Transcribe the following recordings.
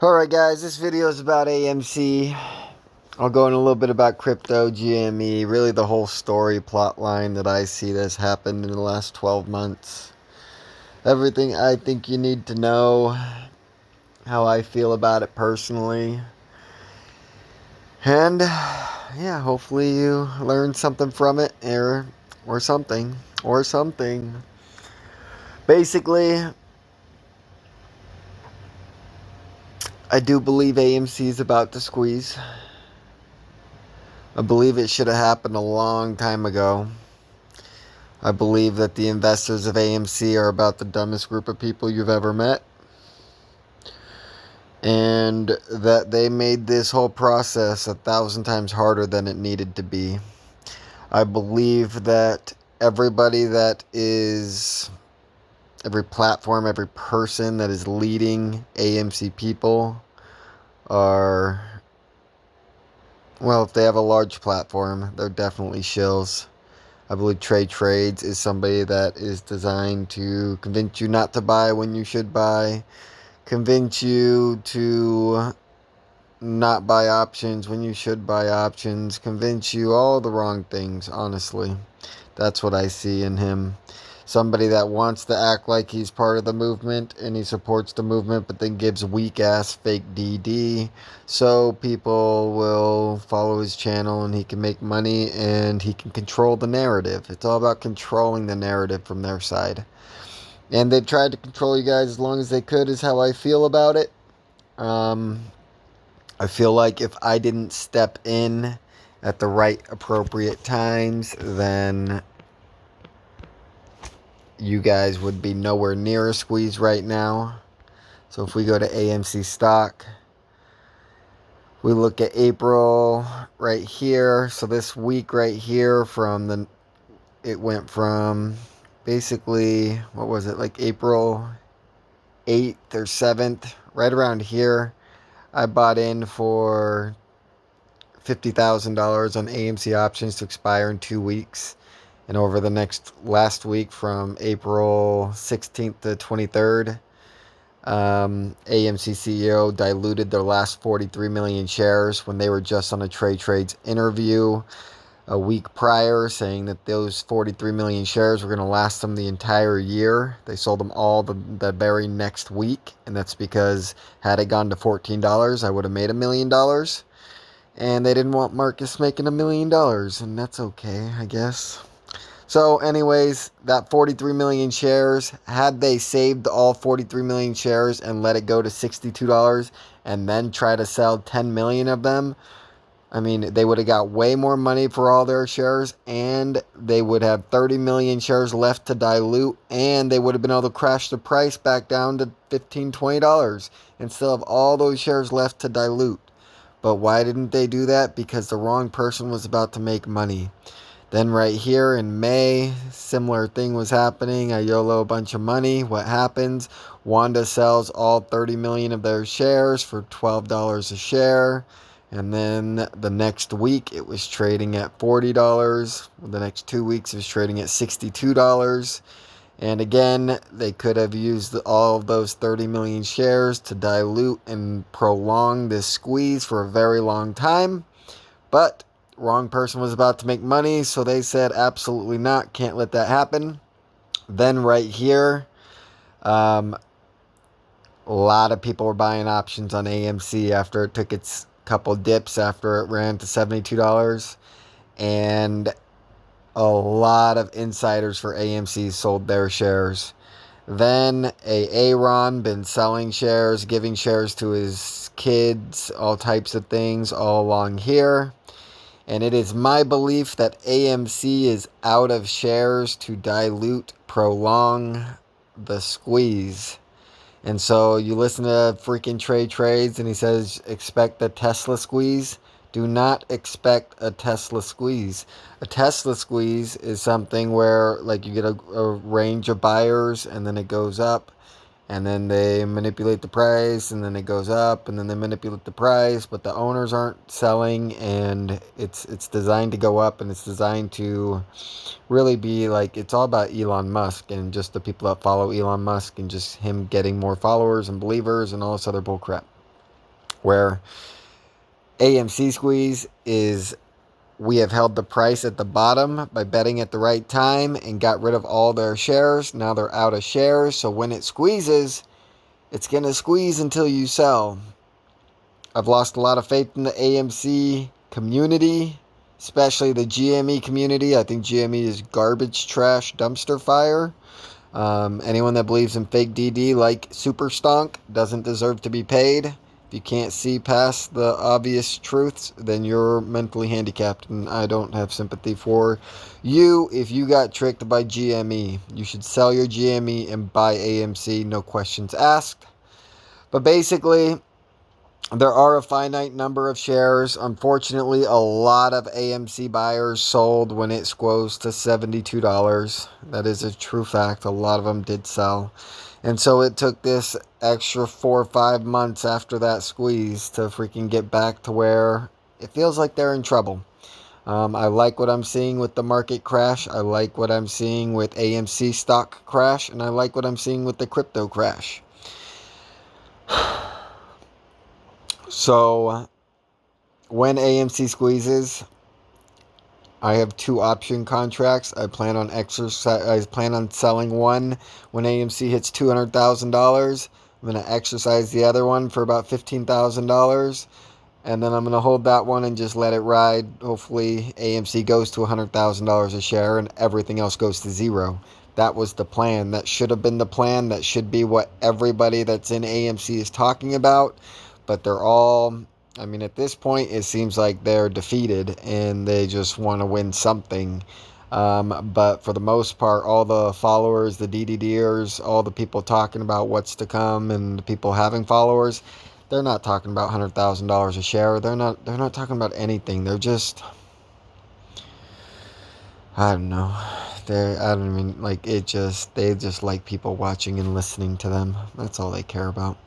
Alright guys, this video is about AMC. I'll go in a little bit about crypto, GME, really the whole story plot line that I see that's happened in the last 12 months. Everything I think you need to know, how I feel about it personally. And yeah, hopefully you learn something from it or something. Basically, I do believe AMC is about to squeeze. I believe it should have happened a long time ago. I believe that the investors of AMC are about the dumbest group of people you've ever met. And that they made this whole process 1,000 times harder than it needed to be. I believe that everybody that is, every platform, every person that is leading AMC people are, well, if they have a large platform, they're definitely shills. I believe trades is somebody that is designed to convince you not to buy when you should buy, convince you to not buy options when you should buy options, convince you all the wrong things, honestly. That's what I see in him. Somebody that wants to act like he's part of the movement and he supports the movement, but then gives weak-ass fake DD so people will follow his channel and he can make money and he can control the narrative. It's all about controlling the narrative from their side. And they've tried to control you guys as long as they could, is how I feel about it. I feel like if I didn't step in at the right appropriate times, then you guys would be nowhere near a squeeze right now. So if we go to AMC stock, we look at April right here. So this week right here it went from basically, what was it, like April 8th or 7th, right around here. I bought in for $50,000 on AMC options to expire in 2 weeks. And over the last week from April 16th to 23rd, AMC CEO diluted their last 43 million shares when they were just on a trades interview a week prior, saying that those 43 million shares were going to last them the entire year. They sold them all the very next week, and that's because had it gone to $14, I would have made $1 million. And they didn't want Marcus making $1 million, and that's okay, I guess. So anyways, that 43 million shares, had they saved all 43 million shares and let it go to $62 and then try to sell 10 million of them, I mean, they would have got way more money for all their shares, and they would have 30 million shares left to dilute, and they would have been able to crash the price back down to $15, $20 and still have all those shares left to dilute. But why didn't they do that? Because the wrong person was about to make money. Then right here in May, similar thing was happening. I YOLO a bunch of money. What happens? Wanda sells all 30 million of their shares for $12 a share. And then the next week it was trading at $40. The next 2 weeks it was trading at $62. And again, they could have used all of those 30 million shares to dilute and prolong this squeeze for a very long time. But wrong person was about to make money, so they said absolutely not, can't let that happen. Then right here, a lot of people were buying options on AMC after it took its couple dips after it ran to $72. And a lot of insiders for AMC sold their shares. Then Aaron been selling shares, giving shares to his kids, all types of things all along here. And it is my belief that AMC is out of shares to dilute, prolong the squeeze. And so you listen to freaking trades and he says, expect the Tesla squeeze. Do not expect a Tesla squeeze. A Tesla squeeze is something where like you get a range of buyers and then it goes up. And then they manipulate the price, and then it goes up, and then they manipulate the price, but the owners aren't selling, and it's designed to go up, and it's designed to really be like, it's all about Elon Musk and just the people that follow Elon Musk and just him getting more followers and believers and all this other bull crap. where AMC squeeze is we have held the price at the bottom by betting at the right time and got rid of all their shares. Now they're out of shares. So when it squeezes, it's going to squeeze until you sell. I've lost a lot of faith in the AMC community, especially the GME community. I think GME is garbage, trash, dumpster fire. Anyone that believes in fake DD like Super Stonk doesn't deserve to be paid. If you can't see past the obvious truths, then you're mentally handicapped, and I don't have sympathy for you. If you got tricked by GME, you should sell your GME and buy AMC, no questions asked. But basically, there are a finite number of shares. Unfortunately, a lot of AMC buyers sold when it squoze to $72. That is a true fact. A lot of them did sell. And so it took this extra 4 or 5 months after that squeeze to freaking get back to where it feels like they're in trouble. I like what I'm seeing with the market crash. I like what I'm seeing with AMC stock crash. And I like what I'm seeing with the crypto crash. So when AMC squeezes, I have 2 option contracts. I plan on selling one when AMC hits $200,000. I'm going to exercise the other one for about $15,000, and then I'm going to hold that one and just let it ride. Hopefully AMC goes to $100,000 a share and everything else goes to zero. That was the plan. That should have been the plan. That should be what everybody that's in AMC is talking about. But they're all, I mean, at this point, it seems like they're defeated and they just want to win something. But for the most part, all the followers, the DDDers, all the people talking about what's to come and the people having followers, they're not talking about $100,000 a share. They're not talking about anything. They're just, I don't know. I don't mean, like, they just like people watching and listening to them. That's all they care about.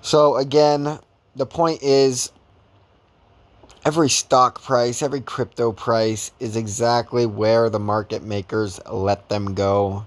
So again, the point is, every stock price, every crypto price is exactly where the market makers let them go.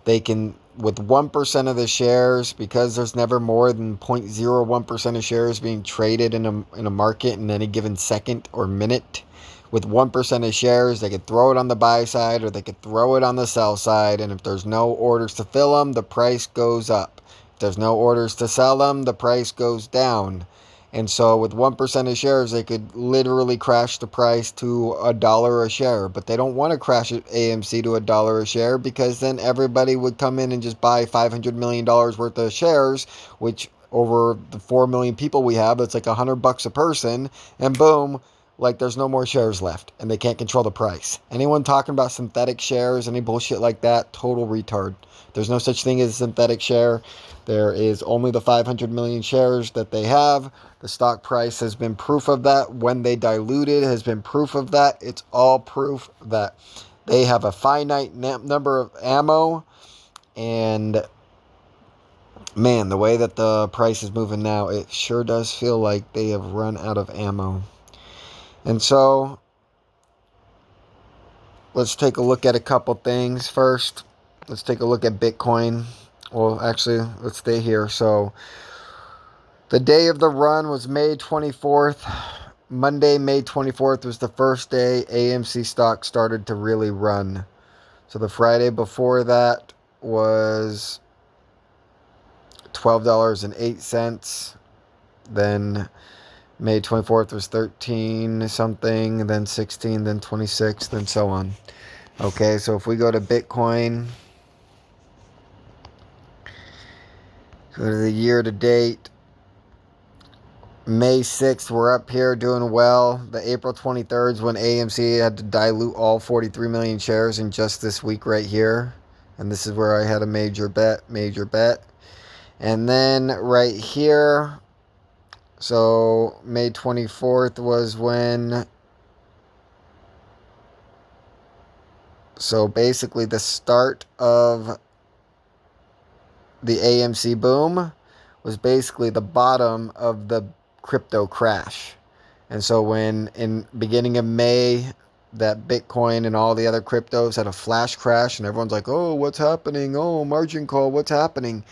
They can, with 1% of the shares, because there's never more than 0.01% of shares being traded in a market in any given second or minute. With 1% of shares, they could throw it on the buy side or they could throw it on the sell side. And if there's no orders to fill them, the price goes up. If there's no orders to sell them, the price goes down. And so with 1% of shares, they could literally crash the price to $1 a share. But they don't want to crash AMC to $1 a share, because then everybody would come in and just buy $500 million worth of shares, which over the 4 million people we have, it's like $100 a person. And boom, like there's no more shares left and they can't control the price. Anyone talking about synthetic shares, any bullshit like that, total retard. There's no such thing as a synthetic share. There is only the 500 million shares that they have. The stock price has been proof of that. When they diluted has been proof of that. It's all proof that they have a finite number of ammo. And man, the way that the price is moving now, it sure does feel like they have run out of ammo. And so let's take a look at a couple things first. Let's take a look at Bitcoin. Well, actually, let's stay here. So the day of the run was May 24th. Monday, May 24th was the first day AMC stock started to really run. So the Friday before that was $12.08. Then May 24th was 13 something, then 16, then 26, then so on. Okay, so if we go to Bitcoin, go to the year to date, May 6th, we're up here doing well. The April 23rd is when AMC had to dilute all 43 million shares in just this week right here. And this is where I had a major bet. And then right here, so May 24th was when, so basically the start of the AMC boom was basically the bottom of the crypto crash. And so when in beginning of May, that Bitcoin and all the other cryptos had a flash crash and everyone's like, oh, what's happening? Oh, margin call, what's happening?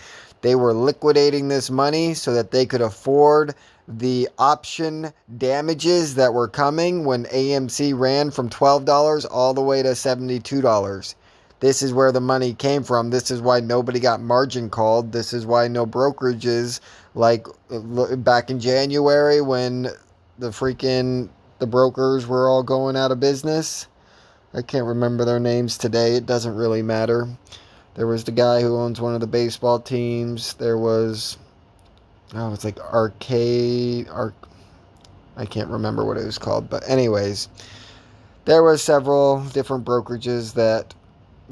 They were liquidating this money so that they could afford the option damages that were coming when AMC ran from $12 all the way to $72. This is where the money came from. This is why nobody got margin called. This is why no brokerages, like back in January when the brokers were all going out of business. I can't remember their names today. It doesn't really matter. There was the guy who owns one of the baseball teams. There was, it's like I can't remember what it was called. But anyways, there was several different brokerages that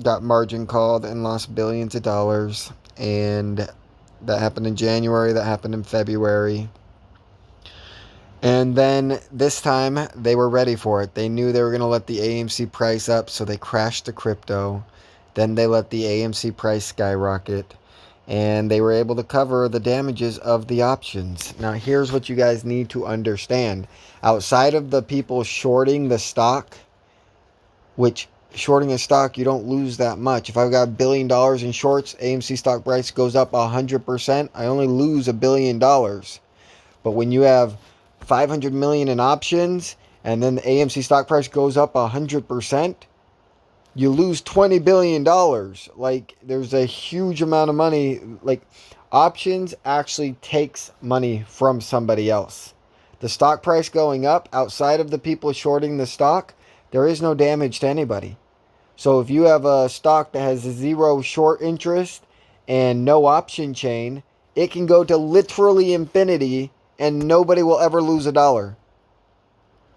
got margin called and lost billions of dollars. And that happened in January. That happened in February. And then this time they were ready for it. They knew they were going to let the AMC price up, so they crashed the crypto. Then they let the AMC price skyrocket, and they were able to cover the damages of the options. Now, here's what you guys need to understand. Outside of the people shorting the stock, which shorting a stock, you don't lose that much. If I've got $1 billion in shorts, AMC stock price goes up 100%, I only lose $1 billion. But when you have 500 million in options and then the AMC stock price goes up 100%, you lose $20 billion. Like, there's a huge amount of money. Like, options actually takes money from somebody else. The stock price going up, outside of the people shorting the stock, there is no damage to anybody. So if you have a stock that has a 0 short interest and no option chain, it can go to literally infinity and nobody will ever lose $1.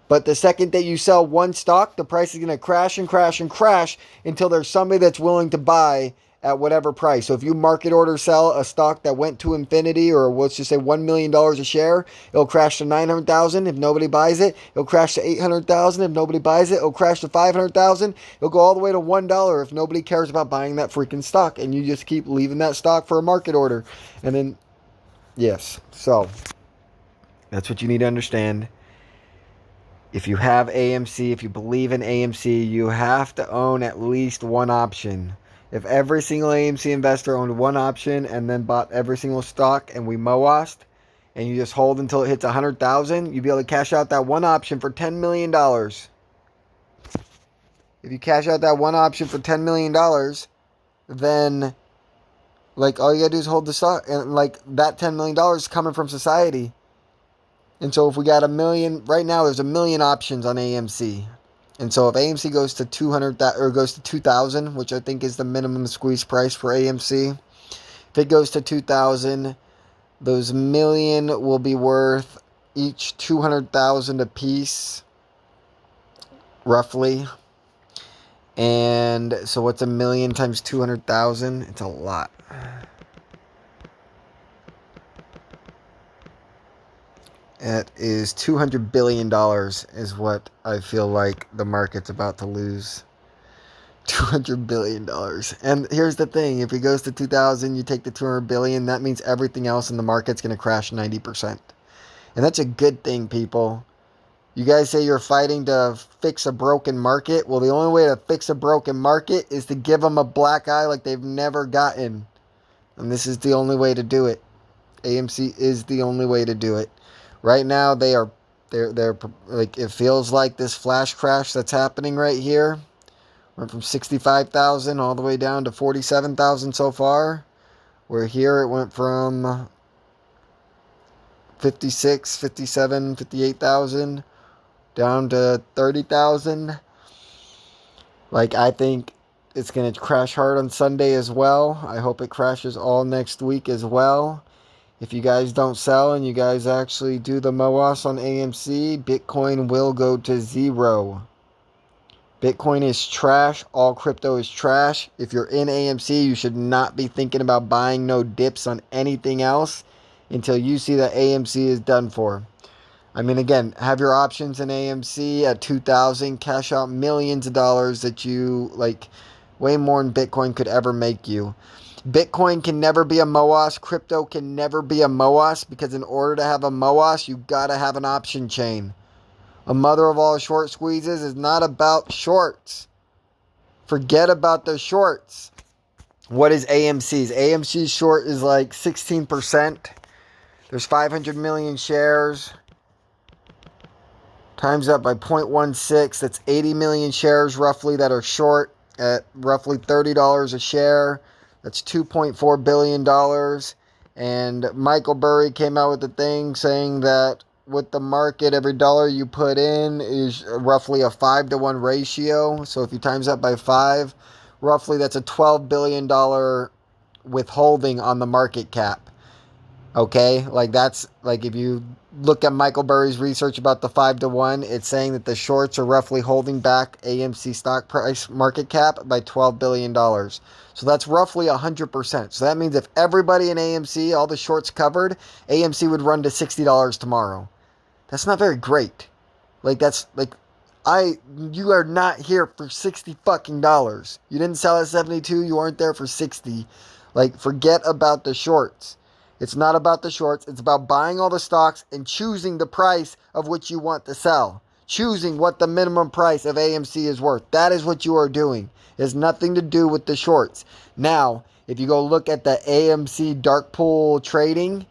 But the second that you sell one stock, the price is going to crash and crash and crash until there's somebody that's willing to buy at whatever price. So if you market order sell a stock that went to infinity, or let's just say $1 million a share, it'll crash to 900,000 if nobody buys it. It'll crash to 800,000 if nobody buys it. It'll crash to 500,000. It'll go all the way to $1 if nobody cares about buying that freaking stock. And you just keep leaving that stock for a market order. And then, yes, so that's what you need to understand. If you have AMC, if you believe in AMC, you have to own at least one option. If every single AMC investor owned one option and then bought every single stock and we MOASed, and you just hold until it hits 100,000, you'd be able to cash out that one option for $10 million. If you cash out that one option for $10 million, then like all you gotta do is hold the stock, and like that $10 million is coming from society. And so if we got 1 million, right now there's 1 million options on AMC. And so if AMC goes to 200 or goes to 2,000, which I think is the minimum squeeze price for AMC, if it goes to 2,000, those 1 million will be worth each 200,000 a piece, roughly. And so what's 1 million times 200,000? It's a lot. It is $200 billion is what I feel like the market's about to lose. $200 billion. And here's the thing. If it goes to 2,000, you take the $200 billion, that means everything else in the market's going to crash 90%. And that's a good thing, people. You guys say you're fighting to fix a broken market. Well, the only way to fix a broken market is to give them a black eye like they've never gotten. And this is the only way to do it. AMC is the only way to do it. Right now, they're like, it feels like this flash crash that's happening right here went from 65,000 all the way down to 47,000 so far. Where here it went from 56, 57, 58,000 down to 30,000. Like, I think it's going to crash hard on Sunday as well. I hope it crashes all next week as well. If you guys don't sell and you guys actually do the MOAS on AMC, Bitcoin will go to 0. Bitcoin is trash. All crypto is trash. If you're in AMC, you should not be thinking about buying no dips on anything else until you see that AMC is done for. I mean, again, have your options in AMC at 2,000. Cash out millions of dollars that you, like, way more than Bitcoin could ever make you. Bitcoin can never be a MOAS. Crypto can never be a MOAS, because in order to have a MOAS, you got to have an option chain. A mother of all short squeezes is not about shorts. Forget about the shorts. What is AMC's? AMC's short is like 16%. There's 500 million shares. Times that by 0.16. That's 80 million shares roughly that are short at roughly $30 a share. That's $2.4 billion. And Michael Burry came out with the thing saying that with the market, every dollar you put in is roughly a 5-to-1 ratio. So if you times that by 5, roughly that's a $12 billion withholding on the market cap. Okay, like that's like if you look at Michael Burry's research about the 5-to-1, it's saying that the shorts are roughly holding back AMC stock price market cap by $12 billion. So that's roughly 100%. So that means if everybody in AMC, all the shorts covered, AMC would run to $60 tomorrow. That's not very great. Like that's like you are not here for 60 fucking dollars. You didn't sell at 72, you aren't there for 60. Like forget about the shorts. It's not about the shorts. It's about buying all the stocks and choosing the price of which you want to sell. Choosing what the minimum price of AMC is worth. That is what you are doing. It has nothing to do with the shorts. Now, if you go look at the AMC dark pool trading,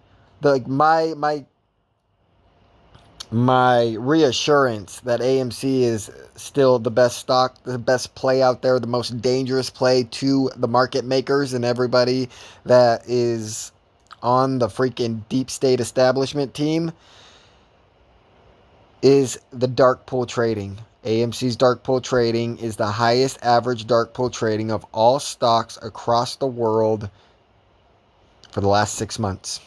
my reassurance that AMC is still the best stock, the best play out there, the most dangerous play to the market makers and everybody that is on the freaking deep state establishment team is the dark pool trading. AMC's dark pool trading is the highest average dark pool trading of all stocks across the world for the last 6 months.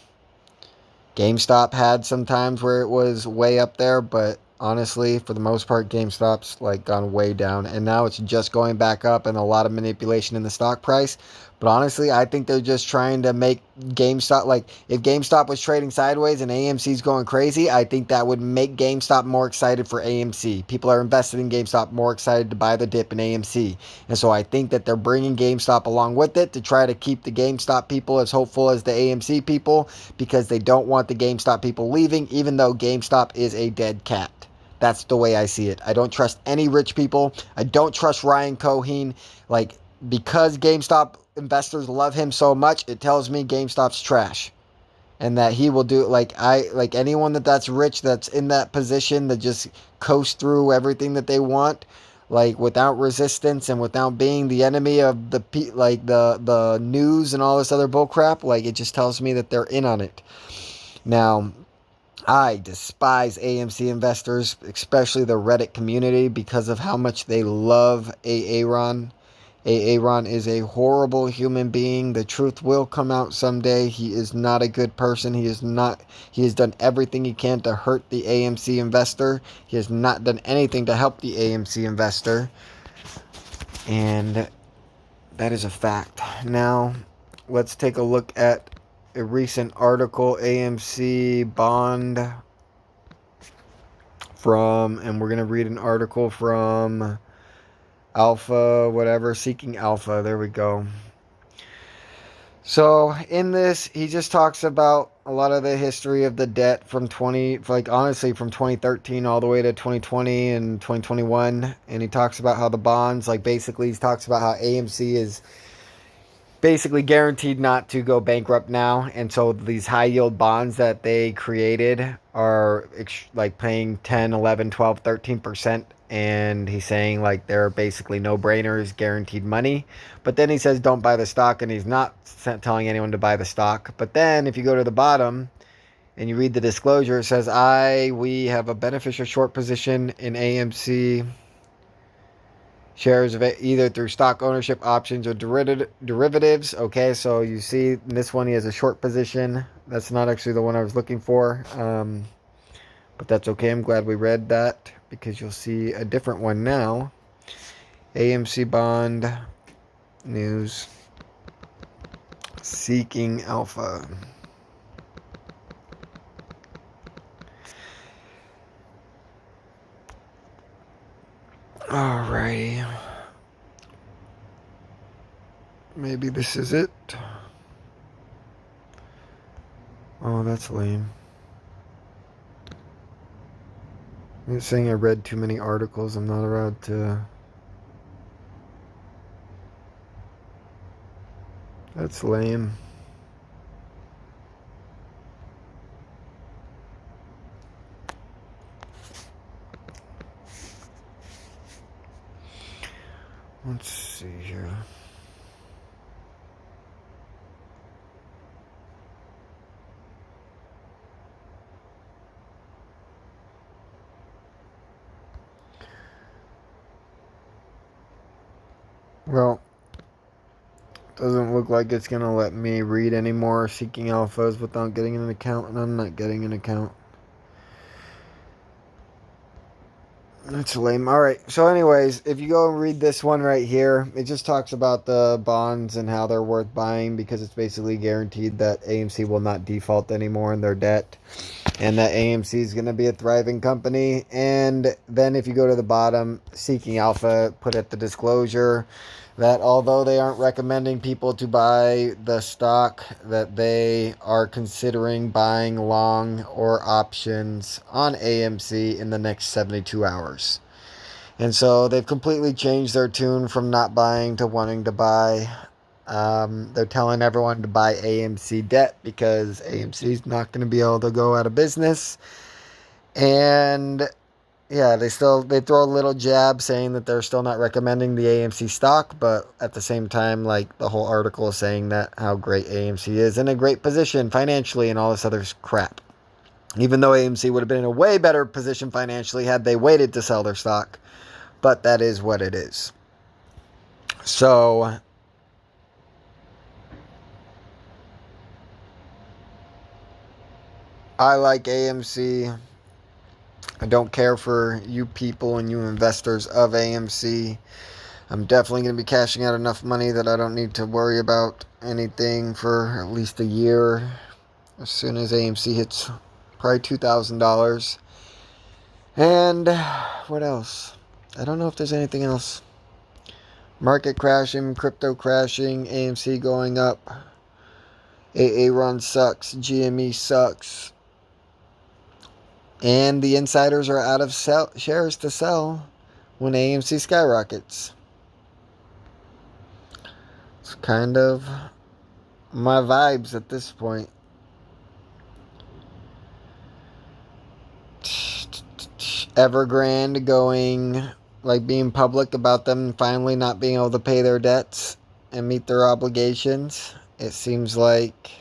GameStop had some times where it was way up there, but honestly, for the most part, GameStop's like gone way down, and now it's just going back up, and a lot of manipulation in the stock price. But honestly, I think they're just trying to make GameStop, like if GameStop was trading sideways and AMC's going crazy, I think that would make GameStop more excited for AMC. People are invested in GameStop more excited to buy the dip in AMC. And so I think that they're bringing GameStop along with it to try to keep the GameStop people as hopeful as the AMC people, because they don't want the GameStop people leaving, even though GameStop is a dead cat. That's the way I see it. I don't trust any rich people. I don't trust Ryan Cohen. Like, because GameStop investors love him so much, it tells me GameStop's trash. And that he will do, like anyone that's rich, that's in that position, that just coast through everything that they want, like without resistance and without being the enemy of the news and all this other bullcrap. Like, it just tells me that they're in on it. Now, I despise AMC investors, especially the Reddit community, because of how much they love Aaron. Aaron is a horrible human being. The truth will come out someday. He is not a good person. He has done everything he can to hurt the AMC investor. He has not done anything to help the AMC investor. And that is a fact. Now, let's take a look at a recent article, AMC bond and we're going to read an article from Alpha, whatever, Seeking Alpha. There we go. So in this, he just talks about a lot of the history of the debt from from 2013 all the way to 2020 and 2021. And he talks about how the bonds, basically he talks about how AMC is basically guaranteed not to go bankrupt now, and so these high yield bonds that they created are paying 10, 11, 12, 13%, and he's saying they're basically no-brainers, guaranteed money. But then he says don't buy the stock, and he's not telling anyone to buy the stock. But then if you go to the bottom and you read the disclosure, it says we have a beneficial short position in AMC shares of it, either through stock ownership options or derivatives. Okay, so you see in this one he has a short position. That's not actually the one I was looking for, but that's okay. I'm glad we read that, because you'll see a different one now. AMC bond news, Seeking Alpha. Alrighty. Maybe this is it. Oh, that's lame. It's saying I read too many articles. I'm not allowed to. That's lame. Let's see here. Well, doesn't look like it's going to let me read any more Seeking Alphas without getting an account, and I'm not getting an account. That's lame. All right. So, anyways, if you go and read this one right here, it just talks about the bonds and how they're worth buying because it's basically guaranteed that AMC will not default anymore in their debt and that AMC is going to be a thriving company. And then if you go to the bottom, Seeking Alpha put at the disclosure that although they aren't recommending people to buy the stock, that they are considering buying long or options on AMC in the next 72 hours. And so they've completely changed their tune from not buying to wanting to buy. They're telling everyone to buy AMC debt because AMC is not going to be able to go out of business. And yeah, they throw a little jab saying that they're still not recommending the AMC stock, but at the same time, like the whole article is saying that how great AMC is in a great position financially and all this other crap. Even though AMC would have been in a way better position financially had they waited to sell their stock, but that is what it is. So I like AMC. I don't care for you people and you investors of AMC. I'm definitely going to be cashing out enough money that I don't need to worry about anything for at least a year. As soon as AMC hits probably $2,000. And what else? I don't know if there's anything else. Market crashing, crypto crashing, AMC going up. AA run sucks, GME sucks. And the insiders are out of shares to sell when AMC skyrockets. It's kind of my vibes at this point. Evergrande going, like being public about them finally not being able to pay their debts and meet their obligations. It seems like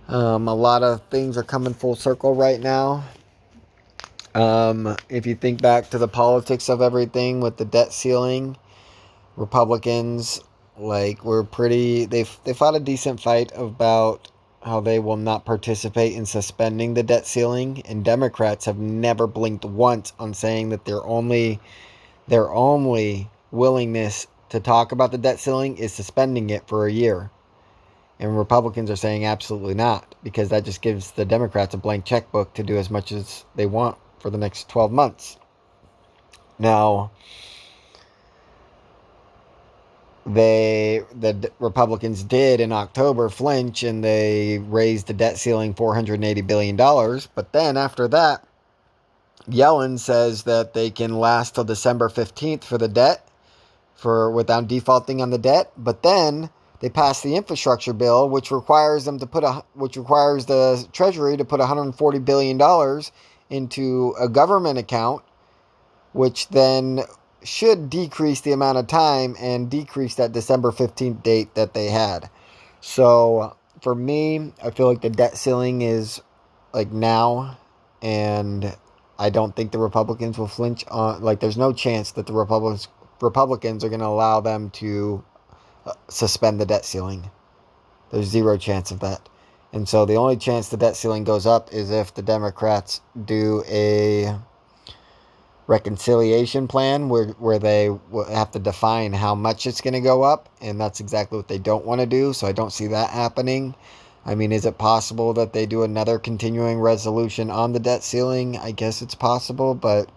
a lot of things are coming full circle right now. If you think back to the politics of everything with the debt ceiling, Republicans they fought a decent fight about how they will not participate in suspending the debt ceiling, and Democrats have never blinked once on saying that their only willingness to talk about the debt ceiling is suspending it for a year. And Republicans are saying absolutely not, because that just gives the Democrats a blank checkbook to do as much as they want for the next 12 months. Now, the Republicans did in October flinch and they raised the debt ceiling $480 billion. But then after that, Yellen says that they can last till December 15th for the debt, without defaulting on the debt. But then they passed the infrastructure bill, which requires the Treasury to put $140 billion into a government account, which then should decrease the amount of time and decrease that December 15th date that they had. So for me, I feel like the debt ceiling is like now, and I don't think the Republicans will flinch on, there's no chance that the Republicans are going to allow them to suspend the debt ceiling. There's zero chance of that. And so the only chance the debt ceiling goes up is if the Democrats do a reconciliation plan where they have to define how much it's going to go up, and that's exactly what they don't want to do. So I don't see that happening. I mean, is it possible that they do another continuing resolution on the debt ceiling? I guess it's possible, but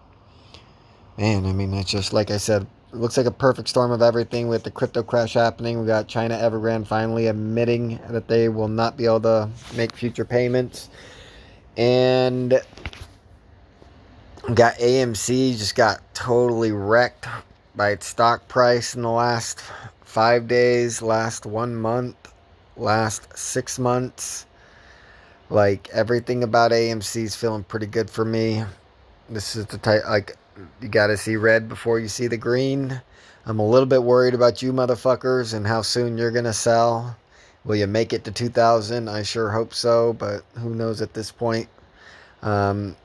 man, I mean, it's just like I said, it looks like a perfect storm of everything with the crypto crash happening. We got China Evergrande finally admitting that they will not be able to make future payments, and got AMC just got totally wrecked by its stock price in the last 5 days, last 1 month, last 6 months. Like, everything about AMC is feeling pretty good for me. This is the type, like, you gotta see red before you see the green. I'm a little bit worried about you motherfuckers and how soon you're gonna sell. Will you make it to 2,000? I sure hope so, but who knows at this point. Um,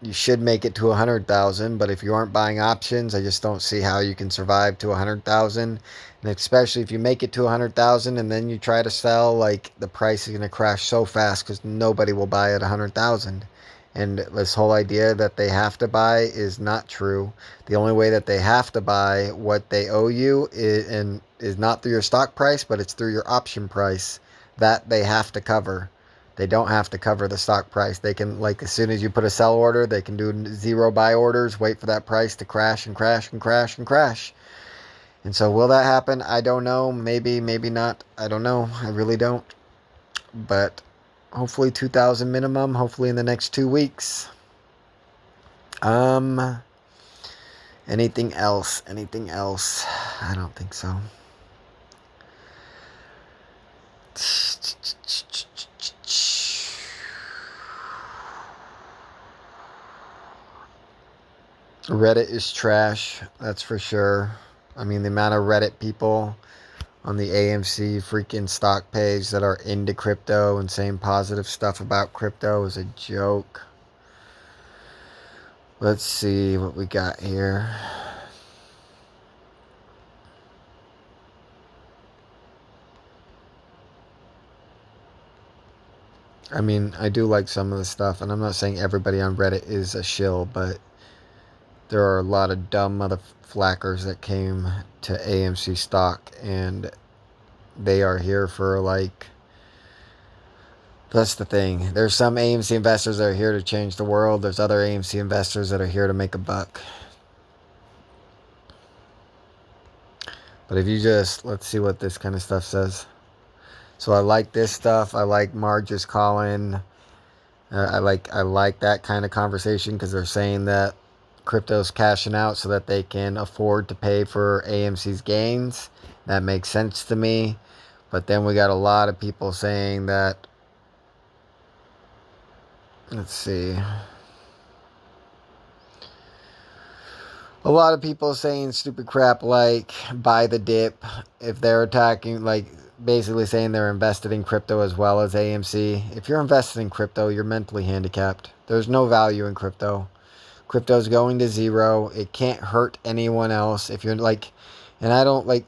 you should make it to 100,000, but if you aren't buying options, I just don't see how you can survive to 100,000. And especially if you make it to 100,000 and then you try to sell, like, the price is going to crash so fast because nobody will buy at 100,000. And this whole idea that they have to buy is not true. The only way that they have to buy what they owe you is not through your stock price, but it's through your option price that they have to cover. They don't have to cover the stock price. They can, like, as soon as you put a sell order, they can do 0 buy orders, wait for that price to crash and crash and crash and crash. And so will that happen? I don't know. Maybe, maybe not. I don't know. I really don't. But hopefully 2,000 minimum, hopefully in the next 2 weeks. Anything else? Anything else? I don't think so. Reddit is trash, that's for sure. I mean, the amount of Reddit people on the AMC freaking stock page that are into crypto and saying positive stuff about crypto is a joke. Let's see what we got here. I mean, I do like some of the stuff, and I'm not saying everybody on Reddit is a shill, but there are a lot of dumb motherflackers that came to AMC stock, and they are here for, like, that's the thing. There's some AMC investors that are here to change the world. There's other AMC investors that are here to make a buck. But if you just, let's see what this kind of stuff says. So I like this stuff. I like Marge's calling. I like that kind of conversation because they're saying that crypto's cashing out so that they can afford to pay for AMC's gains. That makes sense to me. But then we got a lot of people saying that, let's see, a lot of people saying stupid crap like buy the dip if they're attacking, like basically saying they're invested in crypto as well as AMC. If you're invested in crypto, you're mentally handicapped. There's no value in crypto. Crypto's going to zero. It can't hurt anyone else. If you're like, and I don't like,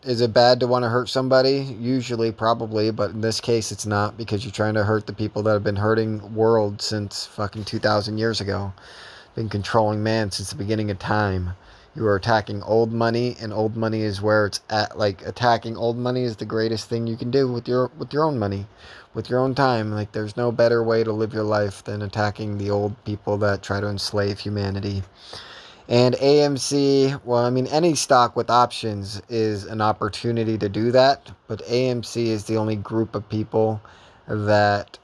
is it bad to want to hurt somebody? Usually, probably, but in this case, it's not, because you're trying to hurt the people that have been hurting world since fucking 2,000 years ago. Been controlling man since the beginning of time. You are attacking old money, and old money is where it's at. Like, attacking old money is the greatest thing you can do with your own money, with your own time. Like, there's no better way to live your life than attacking the old people that try to enslave humanity. And AMC, well, I mean, any stock with options is an opportunity to do that, but AMC is the only group of people that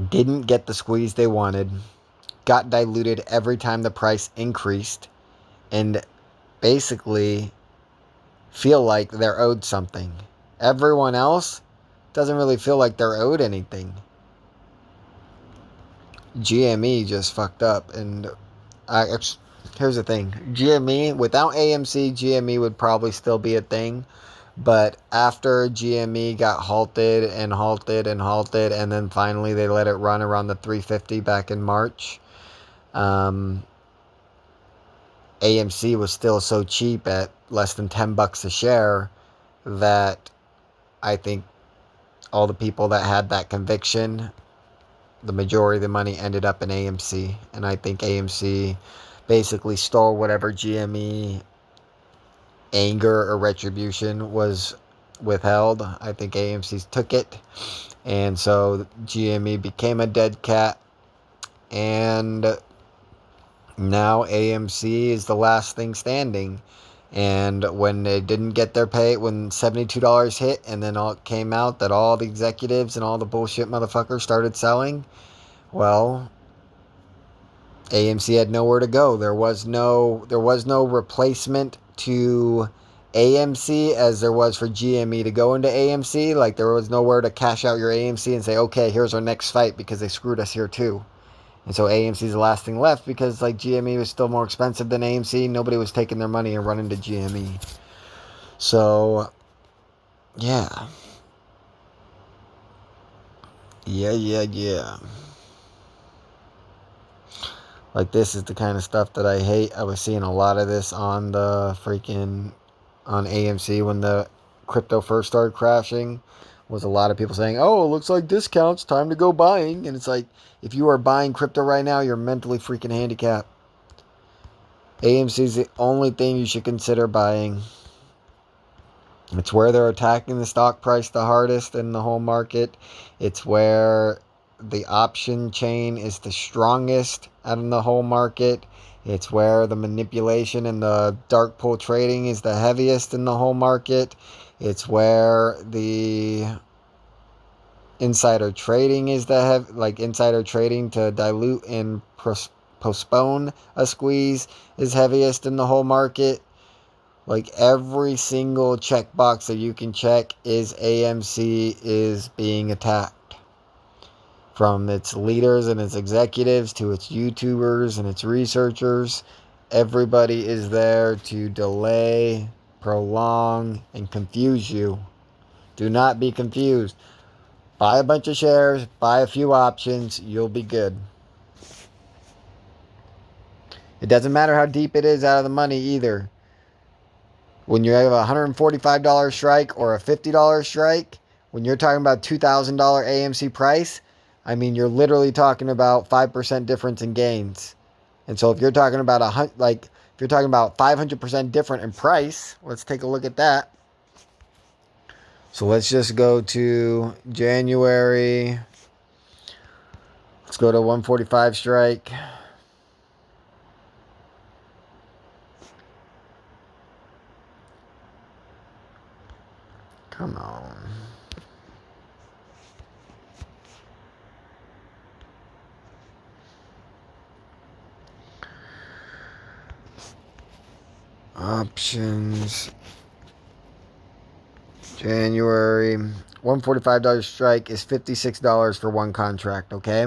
didn't get the squeeze they wanted, got diluted every time the price increased, and basically feel like they're owed something. Everyone else doesn't really feel like they're owed anything. GME just fucked up, and here's the thing. GME, without AMC, GME would probably still be a thing. But after GME got halted and halted and halted, and then finally they let it run around the 350 back in March, AMC was still so cheap at less than $10 a share that I think all the people that had that conviction, the majority of the money ended up in AMC. And I think AMC basically stole whatever GME anger or retribution was withheld. I think AMC took it, and so GME became a dead cat, and now AMC is the last thing standing. And when they didn't get their pay, when $72 hit, and then it came out that all the executives and all the bullshit motherfuckers started selling, well, AMC had nowhere to go. There was no replacement to AMC as there was for GME to go into AMC. Like, there was nowhere to cash out your AMC and say, okay, here's our next fight because they screwed us here too. And so AMC is the last thing left because, like, GME was still more expensive than AMC. Nobody was taking their money and running to GME. So, yeah. Yeah. Like, this is the kind of stuff that I hate. I was seeing a lot of this on the freaking, on AMC when the crypto first started crashing. Was a lot of people saying, oh, it looks like discounts, time to go buying. And it's like, if you are buying crypto right now, you're mentally freaking handicapped. AMC is the only thing you should consider buying. It's where they're attacking the stock price the hardest in the whole market. It's where the option chain is the strongest out in the whole market. It's where the manipulation and the dark pool trading is the heaviest in the whole market. It's where the insider trading is insider trading to dilute and postpone a squeeze is heaviest in the whole market. Like, every single checkbox that you can check is AMC is being attacked. From its leaders and its executives to its YouTubers and its researchers, everybody is there to delay, prolong, and confuse you. Do not be confused. Buy a bunch of shares, buy a few options, you'll be good. It doesn't matter how deep it is out of the money either. When you have a $145 strike or a $50 strike, when you're talking about $2,000 AMC price, I mean, you're literally talking about 5% difference in gains. And so if you're talking about if you're talking about 500% different in price, let's take a look at that. So let's just go to January. Let's go to 145 strike. Come on. Options. January. $145 strike is $56 for one contract, okay?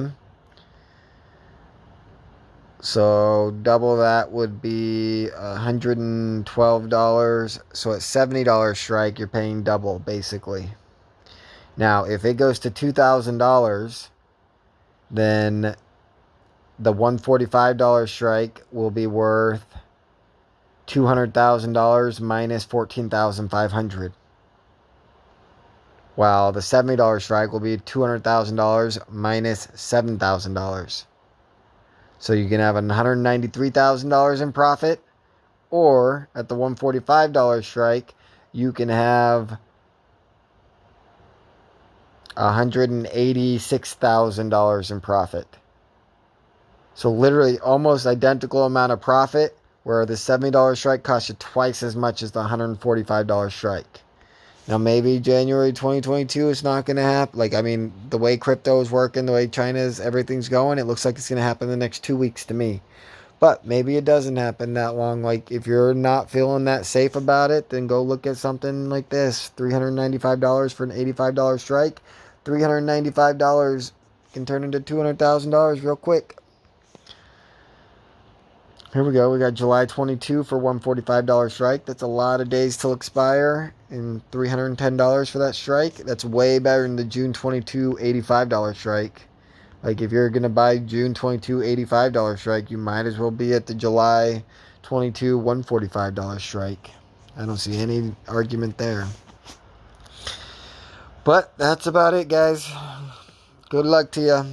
So double that would be $112. So at $70 strike, you're paying double, basically. Now, if it goes to $2,000, then the $145 strike will be worth $200,000 minus $14,500. While the $70 strike will be $200,000 minus $7,000. So you can have $193,000 in profit, or at the $145 strike, you can have $186,000 in profit. So literally almost identical amount of profit, where the $70 strike costs you twice as much as the $145 strike. Now, maybe January 2022 is not going to happen. Like, I mean, the way crypto is working, the way China's everything's going, it looks like it's going to happen in the next 2 weeks to me. But maybe it doesn't happen that long. Like, if you're not feeling that safe about it, then go look at something like this. $395 for an $85 strike. $395 can turn into $200,000 real quick. Here we go. We got July 22 for $145 strike. That's a lot of days till expire. And $310 for that strike. That's way better than the June 22 $85 strike. Like, if you're going to buy June 22 $85 strike, you might as well be at the July 22 $145 strike. I don't see any argument there. But that's about it, guys. Good luck to you.